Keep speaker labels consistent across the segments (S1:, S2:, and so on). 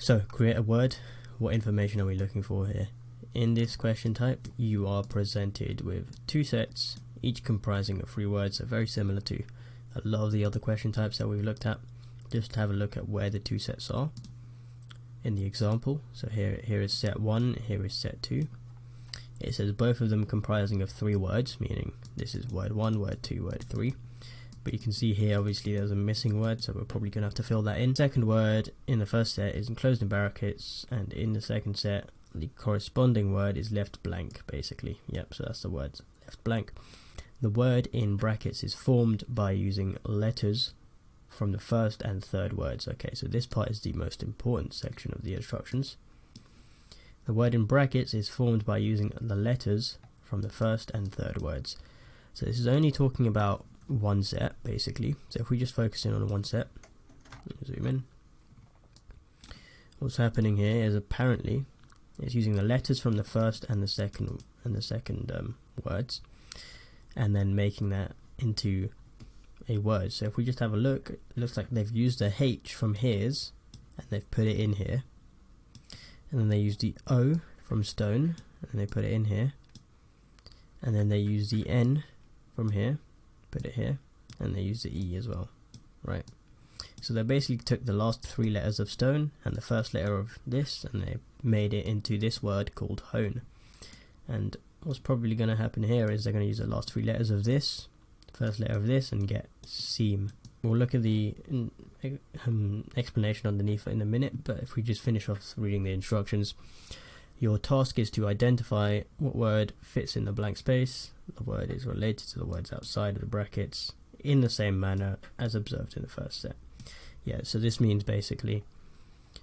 S1: So create a word. What information are we looking for here? In this question type, you are presented with two sets, each comprising of 3 words, so very similar to a lot of the other question types that we've looked at. Just have a look at where the 2 sets are in the example. So here is set 1, here is set 2. It says both of them comprising of 3 words, meaning this is word 1, word 2, word 3. But you can see here obviously there's a missing word, so we're probably going to have to fill that in. Second word in the first set is enclosed in brackets, and in the second set the corresponding word is left blank basically. Yep, so that's the word left blank. The word in brackets is formed by using letters from the first and third words. Okay, so this part is the most important section of the instructions. The word in brackets is formed by using the letters from the first and third words. So this is only talking about one set basically. So if we just focus in on one set, zoom in, what's happening here is apparently it's using the letters from the first and the second words, and then making that into a word. So if we just have a look, it looks like they've used the H from here's and they've put it in here, and then they use the O from stone and they put it in here, and then they use the N from here, put it here, and they use the E as well, right? So they basically took the last 3 letters of stone and the first letter of this, and they made it into this word called hone. And what's probably going to happen here is they're going to use the last 3 letters of this, first letter of this, and get seam. We'll look at the explanation underneath in a minute, but if we just finish off reading the instructions, your task is to identify what word fits in the blank space. The word is related to the words outside of the brackets in the same manner as observed in the first set. Yeah, so this means basically,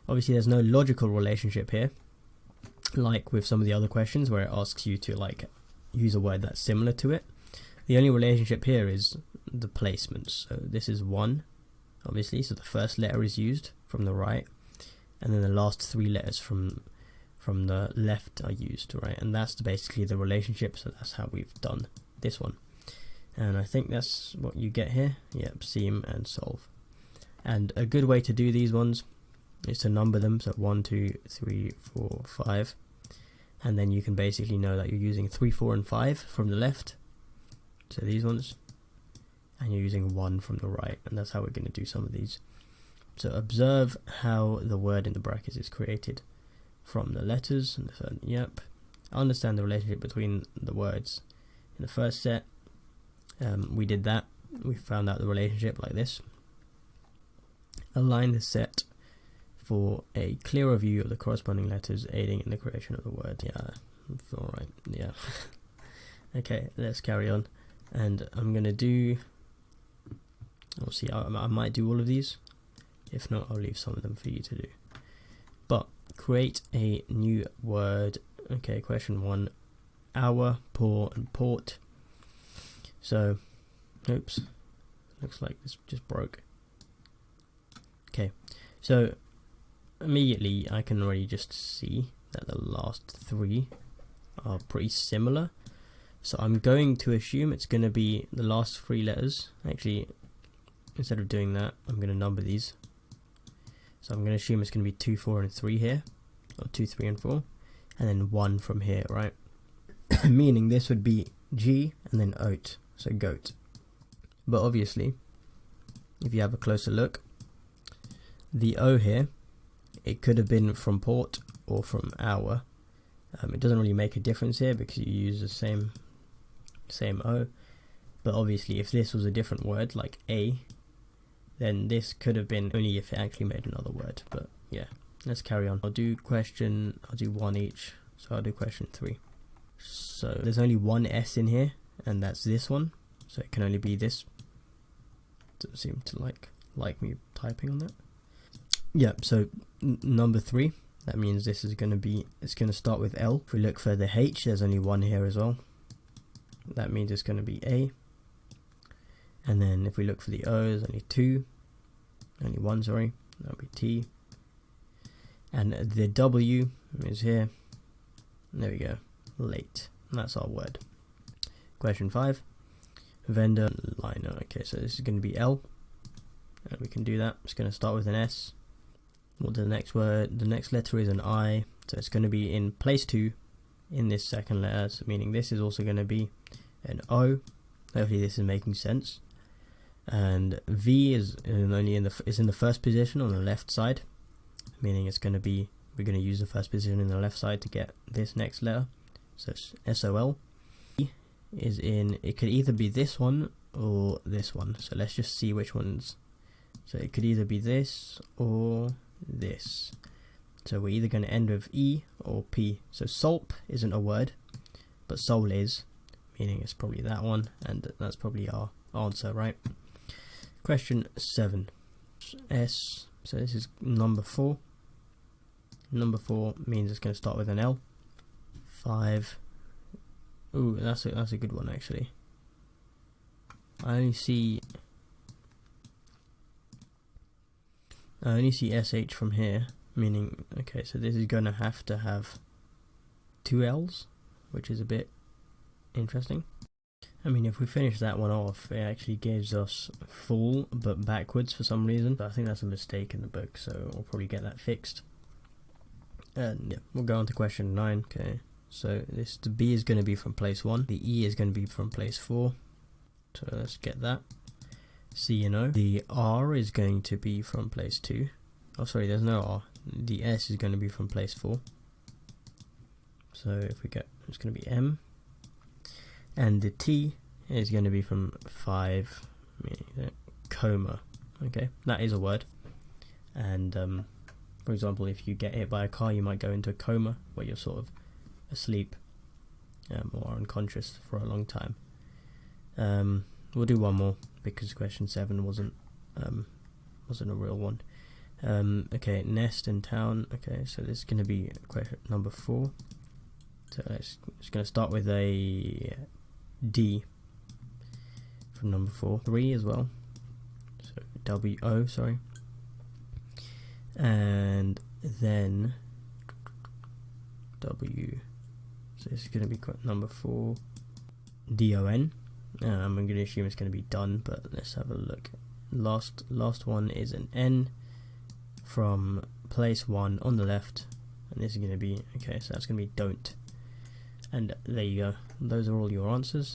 S1: obviously there's no logical relationship here, like with some of the other questions where it asks you to like use a word that's similar to it. The only relationship here is the placements. So this is 1, obviously, so the first letter is used from the right, and then the last 3 letters from the left are used, right? And that's basically the relationship, so that's how we've done this one. And I think that's what you get here. Yep, seam and solve. And a good way to do these ones is to number them, so 1, 2, 3, 4, 5, and then you can basically know that you're using 3, 4, and 5 from the left, so these ones, and you're using 1 from the right, and that's how we're going to do some of these. So observe how the word in the brackets is created from the letters, and yep, understand the relationship between the words in the first set. We did that, we found out the relationship like this. Align the set for a clearer view of the corresponding letters, aiding in the creation of the word. Yeah, alright, yeah. Okay, let's carry on, and I'm gonna do, we'll see, I might do all of these, if not I'll leave some of them for you to do. But create a new word. Okay, question 1, hour, pour, and port. So, oops, looks like this just broke. Okay, so immediately I can already just see that the last 3 are pretty similar. So I'm going to assume it's going to be the last 3 letters. Actually, instead of doing that, I'm going to number these. So I'm going to assume it's going to be 2, 4, and 3 here, or 2, 3, and 4, and then 1 from here, right? Meaning this would be G and then oat, so goat. But obviously, if you have a closer look, the O here, it could have been from port or from hour. It doesn't really make a difference here because you use the same O. But obviously, if this was a different word like A, then this could have been only if it actually made another word. But yeah, let's carry on. I'll do 1 each. So I'll do question 3. So there's only 1 S in here, and that's this one. So it can only be this. Doesn't seem to like me typing on that. Yeah, so number 3, that means this is going to be, it's going to start with L. If we look for the H, there's only 1 here as well. That means it's going to be A. And then if we look for the O, there's only 2. Only 1, sorry. That'll be T. And the W is here. There we go. Late. And that's our word. Question 5. Vendor liner. Okay, so this is going to be L. And we can do that. It's going to start with an S. Well, the next letter is an I, so it's going to be in place 2 in this second letter, so meaning this is also going to be an O. Hopefully this is making sense. And V is only in the first position on the left side, meaning it's going to be, we're going to use the first position in the left side to get this next letter. So it's SOL. E is in, it could either be this one or this one. So let's just see which ones. So it could either be this or this. So we're either going to end with E or P. So SOLP isn't a word, but SOL is, meaning it's probably that one, and that's probably our answer, right? Question 7. S. So this is number 4. Number 4 means it's going to start with an L. 5. Ooh, that's a good one actually. I only see SH from here, meaning, okay, so this is going to have 2 L's, which is a bit interesting. I mean, if we finish that one off, it actually gives us full but backwards for some reason. But I think that's a mistake in the book, so we'll probably get that fixed. And yeah, we'll go on to question 9. Okay, so the B is going to be from place 1, the E is going to be from place 4. So let's get that. C and O. The R is going to be from place 2. Oh, sorry, there's no R. The S is going to be from place 4. So if we get, it's going to be M. And the T is going to be from 5, coma. Okay, that is a word. And for example, if you get hit by a car, you might go into a coma where you're sort of asleep or unconscious for a long time. We'll do one more because question 7 wasn't a real one. Okay, nest and town. Okay, so this is going to be question number 4. So it's going to start with a D from number 4. 3 as well. So WO, sorry. And then W. So this is going to be number 4. DON. I'm going to assume it's going to be done, but let's have a look. Last one is an N from place 1 on the left, and this is going to be, okay, so that's going to be don't. And there you go. Those are all your answers.